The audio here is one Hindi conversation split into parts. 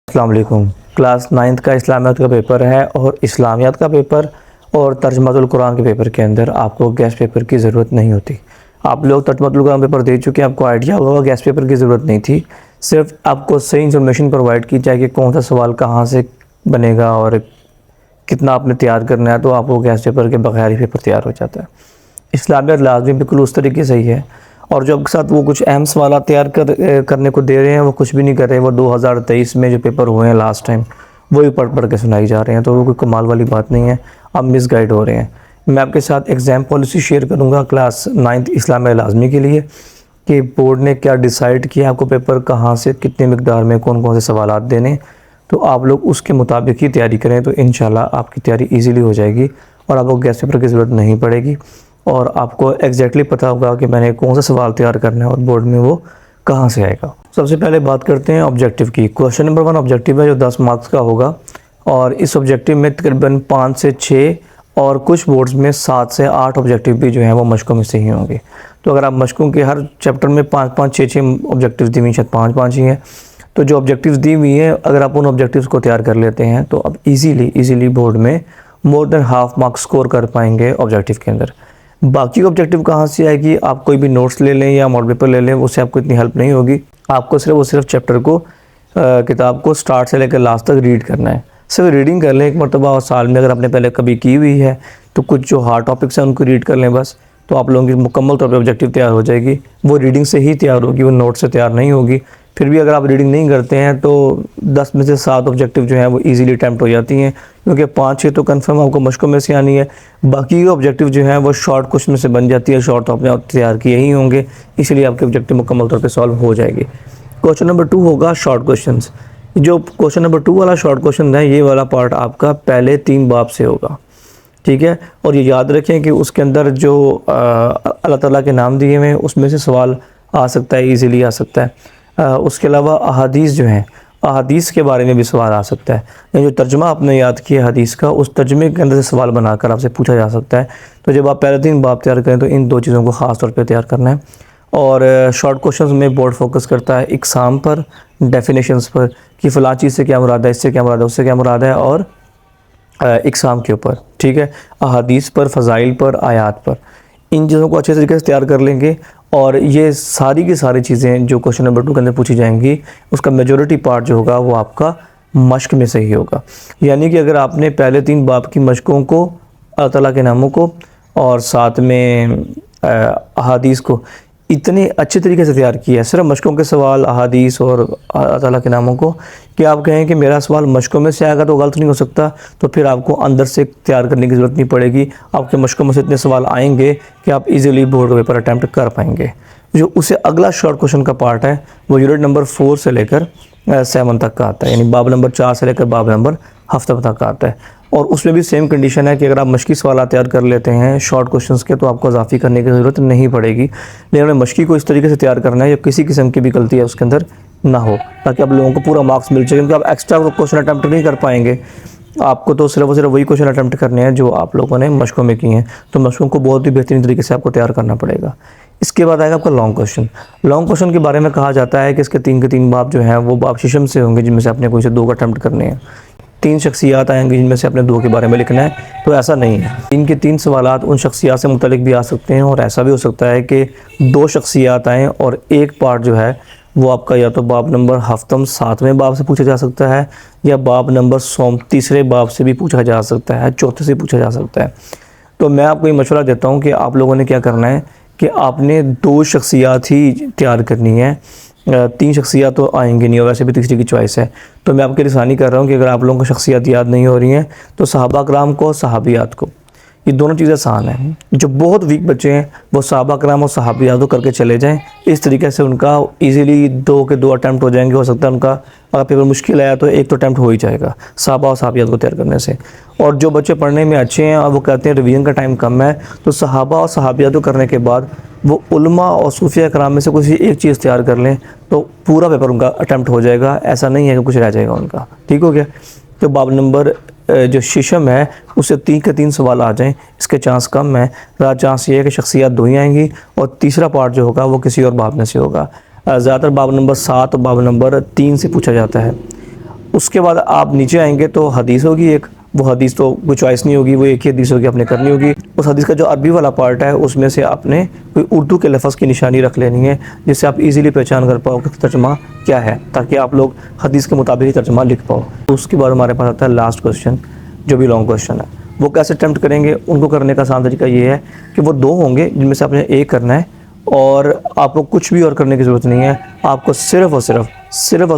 अस्सलाम वालेकुम। क्लास 9th का इस्लामियात का पेपर है और इस्लामियात का पेपर और तर्जुमातुल कुरान के पेपर के अंदर आपको गेस्ट पेपर की ज़रूरत नहीं होती। आप लोग तर्जुमातुल कुरान पेपर दे चुके हैं, आपको आइडिया होगा गेस्ट पेपर की ज़रूरत नहीं थी। सिर्फ आपको सही इन्फॉर्मेशन प्रोवाइड की जाए कि कौन सा सवाल कहाँ से बनेगा और कितना आपने तैयार करना है, तो आपको गेस्ट पेपर के बगैर ही पेपर तैयार हो जाता है। इस्लामियात लाजमी बिल्कुल उस तरीके से ही है। और जो आपके साथ वो कुछ अहम सवाल तैयार करने को दे रहे हैं, वो कुछ भी नहीं कर रहे। वो 2023 में जो पेपर हुए हैं लास्ट टाइम, वही पढ़ पढ़ के सुनाई जा रहे हैं, तो वो कोई कमाल वाली बात नहीं है। आप मिसगाइड हो रहे हैं। मैं आपके साथ एग्ज़ाम पॉलिसी शेयर करूँगा क्लास 9th इस्लामियात लाजमी के लिए कि बोर्ड ने क्या डिसाइड किया, आपको पेपर कहाँ से कितने मिकदार में कौन कौन से सवाल देने, तो आप लोग उसके मुताबिक ही तैयारी करें, तो इंशाल्लाह आपकी तैयारी ईज़िली हो जाएगी और आपको गेस्ट पेपर की ज़रूरत नहीं पड़ेगी और आपको एग्जैक्टली पता होगा कि मैंने कौन सा सवाल तैयार करना है और बोर्ड में वो कहाँ से आएगा। सबसे पहले बात करते हैं ऑब्जेक्टिव की। क्वेश्चन नंबर 1 ऑब्जेक्टिव है जो 10 मार्क्स का होगा और इस ऑब्जेक्टिव में तकरीबन 5 से 6 और कुछ बोर्ड्स में 7 से 8 ऑब्जेक्टिव भी जो हैं वो मशकों में से ही होंगे। तो अगर आप मशकों के हर चैप्टर में 5-5, 6-6 ऑब्जेक्टिव दी हुई, शायद 5-5 ही हैं, तो जो ऑब्जेक्टिव्स दी हुई हैं अगर आप उन ऑब्जेक्टिव्स को तैयार कर लेते हैं तो आप ईज़िली बोर्ड में more than half marks score कर पाएंगे ऑब्जेक्टिव के अंदर। बाकी ऑब्जेक्टिव कहाँ से आएगी? आप कोई भी नोट्स ले लें या मॉडल पेपर ले लें, उससे आपको इतनी हेल्प नहीं होगी। आपको सिर्फ चैप्टर को किताब को स्टार्ट से लेकर लास्ट तक रीड करना है। सिर्फ रीडिंग कर लें एक मरतबा, और साल में अगर आपने पहले कभी की हुई है तो कुछ जो हार्ड टॉपिक्स हैं उनको रीड कर लें बस, तो आप लोगों की मुकम्मल तौर पर ऑब्जेक्टिव तैयार हो जाएगी। वो रीडिंग से ही तैयार होगी, वो नोट से तैयार नहीं होगी। फिर भी अगर आप रीडिंग नहीं करते हैं तो 10 में से 7 ऑब्जेक्टिव जो हैं वो इजीली अटैम्प्ट हो जाती हैं, क्योंकि 5-6 तो कंफर्म आपको मशकों में से आनी है। बाकी के ऑब्जेक्टिव जो हैं वो शॉर्ट क्वेश्चन में से बन जाती है। शॉर्ट तो आपने आप तैयार किए ही होंगे, इसलिए आपके ऑब्जेक्टिव मुकम्मल तौर पे सॉल्व हो जाएगी। क्वेश्चन नंबर 2 होगा शॉर्ट क्वेश्चन। जो क्वेश्चन नंबर 2 वाला शॉर्ट क्वेश्चन है, ये वाला पार्ट आपका पहले 3 बाब से होगा, ठीक है। और ये याद रखें कि उसके अंदर जो अल्लाह ताला के नाम दिए हुए हैं उसमें से सवाल आ सकता है, ईज़िली आ सकता है। उसके अलावा अहादीस जो हैं, अहादीस के बारे में भी सवाल आ सकता है। या जो तर्जुमा आपने याद किया हदीस का, उस तर्जुमे के अंदर से सवाल बनाकर आपसे पूछा जा सकता है। तो जब आप पहले 3 बाब तैयार करें तो इन 2 चीज़ों को ख़ास तौर पे तैयार करना है। और शॉर्ट क्वेश्चंस में बोर्ड फोकस करता है इकसाम पर, डेफिनेशंस पर कि फ़लाँ चीज़ से क्या मुराद है, इससे क्या मुराद है, उससे क्या मुराद है, और इकसाम के ऊपर, ठीक है, अहादीस पर, फ़ज़ाइल पर, आयात पर। इन चीज़ों को अच्छे तरीके से तैयार कर लेंगे और ये सारी की सारी चीज़ें जो क्वेश्चन नंबर 2 के अंदर पूछी जाएंगी, उसका मेजॉरिटी पार्ट जो होगा वो आपका मश्क में से ही होगा। यानी कि अगर आपने पहले 3 बाब की मशकों को, अल्लाह ताला के नामों को और साथ में अहादीस को इतने अच्छे तरीके से तैयार किया है, सिर्फ मशकों के सवाल, अहादीस और अल्लाह ताला के नामों को, कि आप कहें कि मेरा सवाल मशकों में से आएगा तो गलत नहीं हो सकता, तो फिर आपको अंदर से तैयार करने की ज़रूरत नहीं पड़ेगी। आपके मशकों में से इतने सवाल आएंगे कि आप इजीली बोर्ड पेपर अटैम्प्ट कर पाएंगे। जो उससे अगला शॉर्ट क्वेश्चन का पार्ट है वो यूनिट नंबर 4 से लेकर 7 तक का आता है, यानी बाब नंबर 4 से लेकर बाब नंबर 7 तक का आता है। और उसमें भी सेम कंडीशन है कि अगर आप मशकी सवाल तैयार कर लेते हैं शॉर्ट क्वेश्चंस के, तो आपको इजाफी करने की ज़रूरत नहीं पड़ेगी। लेकिन हमें मशकी को इस तरीके से तैयार करना है या किसी किस्म की भी गलती है उसके अंदर ना हो, ताकि आप लोगों को पूरा मार्क्स मिल जाए। क्योंकि आप एक्स्ट्रा क्वेश्चन अटैम्प्ट नहीं कर पाएंगे, आपको तो सिर्फ वही क्वेश्चन अटैम्प्ट करने हैं जो आप लोगों ने मशकों में किए हैं। तो मशकों को बहुत ही बेहतरीन तरीके से आपको तैयार करना पड़ेगा। इसके बाद आएगा आपका लॉन्ग क्वेश्चन। लॉन्ग क्वेश्चन के बारे में कहा जाता है कि इसके 3 के 3 बाब जो हैं वो बाब शिशम से होंगे, जिनमें से आपने कोई से 2 का अटैम्प्ट करने हैं। 3 शख्सियात आएंगी जिनमें से अपने 2 के बारे में लिखना है। तो ऐसा नहीं है, 3 के 3 सवालात उन शख्सियात से मुतल्लिक भी आ सकते हैं, और ऐसा भी हो सकता है कि 2 शख्सियात आएँ और एक पार्ट जो है वो आपका या तो बाब नंबर 7वें बाब से पूछा जा सकता है, या बाब नंबर 3 बाब से भी पूछा जा सकता है, 4थे से पूछा जा सकता है। तो मैं आपको ये मशवरा देता हूँ कि आप लोगों ने क्या करना है कि आपने 2 शख्सियात ही तैयार करनी है। 3 शख्सियात तो आएंगी नहीं, और वैसे भी तीसरी की चॉइस है। तो मैं आपकी रिसानी कर रहा हूँ कि अगर आप लोगों को शख्सियात याद नहीं हो रही हैं तो सहाबा कराम को, सहाबियात को, ये दोनों चीज़ें आसान हैं। जो बहुत वीक बच्चे हैं वो सहाबा कराम और सहाबियात को करके चले जाएं। इस तरीके से उनका इजीली 2 के 2 अटैम्प्ट हो जाएंगे। हो सकता है उनका अगर पेपर मुश्किल आया तो 1 तो अटैम्प्ट हो ही जाएगा सहाबा और सहाबियात को तैयार करने से। और जो बच्चे पढ़ने में अच्छे हैं और वो कहते हैं रिवीजन का टाइम कम है, तो सहाबा और सहाबियात को करने के बाद वो उलमा और सूफिया कराम में से कुछ एक चीज़ तैयार कर लें तो पूरा पेपर उनका अटैम्प्ट हो जाएगा। ऐसा नहीं है कि कुछ रह जाएगा उनका, ठीक हो गया। तो बाब नंबर जो शिशम है उससे 3 के 3 सवाल आ जाएं, इसके चांस कम है। चांस ये है कि शख्सियत 2 ही आएंगी और तीसरा पार्ट जो होगा वो किसी और बाब में से होगा। ज़्यादातर बाब नंबर 7 और बाब नंबर 3 से पूछा जाता है। उसके बाद आप नीचे आएंगे तो हदीस होगी एक, वो हदीस तो कोई चॉइस नहीं होगी, वो एक ही हदीस होगी, आपने करनी होगी। उस हदीस का जो अरबी वाला पार्ट है उसमें से आपने कोई उर्दू के लफ्ज़ की निशानी रख लेनी है, जिससे आप इजीली पहचान कर पाओ कि तर्जमा क्या है, ताकि आप लोग हदीस के मुताबिक ही तर्जमा लिख पाओ। तो उसके बाद हमारे पास आता है लास्ट क्वेश्चन, जो भी लॉन्ग क्वेश्चन है। वो कैसे अटेम्प्ट करेंगे, उनको करने का आसान तरीका ये है कि वो दो होंगे जिनमें से आपने एक करना है, और आपको कुछ भी और करने की ज़रूरत नहीं है। आपको सिर्फ़ और सिर्फ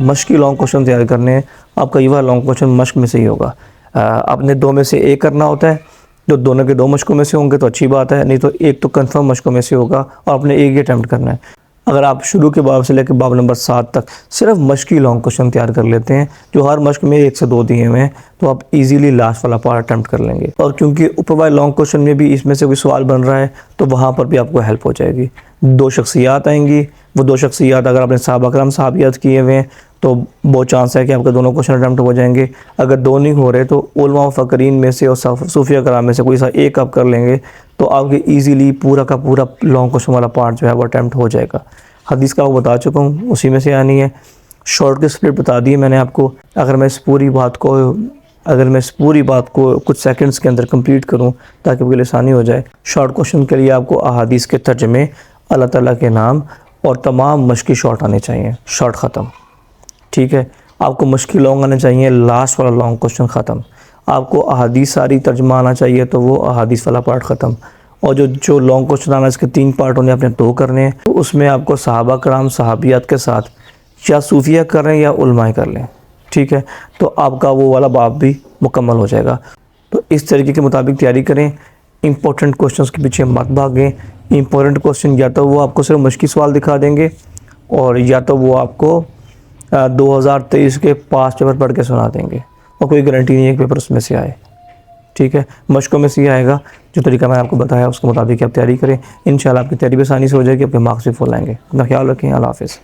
मश्क की लॉन्ग क्वेश्चन तैयार करने हैं। आपका ये वाला लॉन्ग क्वेश्चन मश्क में से ही होगा। आपने दो में से एक करना होता है, तो दोनों के दो मश्कों में से होंगे तो अच्छी बात है, नहीं तो एक तो कंफर्म मश्कों में से होगा और आपने एक ही अटैम्प्ट करना है। अगर आप शुरू के बाब से लेकर बाब नंबर 7 तक सिर्फ मश्क की लॉन्ग क्वेश्चन तैयार कर लेते हैं, जो हर मश्क में 1 से 2 दिए हुए हैं, तो आप इजीली लास्ट वाला पार्ट अटैम्प्ट कर लेंगे। और क्योंकि ऊपर वाले लॉन्ग क्वेश्चन में भी इसमें से कोई सवाल बन रहा है, तो वहाँ पर भी आपको हेल्प हो जाएगी। 2 शख्सियात आएंगी, वो 2 शख्सियात अगर आपने सहाबा करम सहाबियात किए हुए हैं तो बहुत चांस है कि आपके दोनों क्वेश्चन अटैम्प्ट हो जाएंगे। अगर 2 नहीं हो रहे तो उलमा व फ़क़रीन में से और सूफिया कराम में से कोई सा एक आप कर लेंगे, तो आपके ईज़िली पूरा का पूरा लॉन्ग क्वेश्चन वाला पार्ट जो है वो अटैम्प्ट हो जाएगा। हदीस का वो बता चुका हूँ, उसी में से आनी है। शॉर्ट की स्प्लिट बता दी है मैंने आपको। अगर मैं इस पूरी बात को कुछ सेकंड्स के अंदर कंप्लीट करूँ ताकि आपके लिए आसानी हो जाए, शॉर्ट क्वेश्चन के लिए आपको अहादीस के तर्जमे, अल्लाह ताला के नाम और तमाम मश्की शॉर्ट आने चाहिए। शॉर्ट ख़त्म, ठीक है। आपको मश्की लॉन्ग आने चाहिए, लास्ट वाला लॉन्ग क्वेश्चन ख़त्म। आपको अहादीस सारी तर्जमा आना चाहिए, तो वो अहादीस वाला पार्ट ख़त्म। और जो लॉन्ग क्वेश्चन आना, इसके 3 पार्ट होने, आपने 2 करने हैं। तो उसमें आपको सहाबा कराम सहाबियात के साथ या सूफिया कर रहे हैं या उलमाए कर लें, ठीक है। तो आपका वो वाला बाब भी मुकम्मल हो जाएगा। तो इस तरीके के मुताबिक तैयारी करें। इंपॉर्टेंट क्वेश्चंस के पीछे मत भागें। इंपॉर्टेंट क्वेश्चन या तो वो आपको सिर्फ मश्की सवाल दिखा देंगे, और या तो वो आपको 2023 के पास पेपर पढ़ के सुना देंगे, और कोई गारंटी नहीं है कि पेपर उसमें से आए, ठीक है। मश्कों में से आएगा। जो तरीका मैंने आपको बताया उसके मुताबिक आप तैयारी करें, इंशाल्लाह आपकी तैयारी भी आसानी से हो जाएगी, आपके मार्क्स भी फुल आएंगे। अपना ख्याल रखें। अल्लाह हाफ़िज़।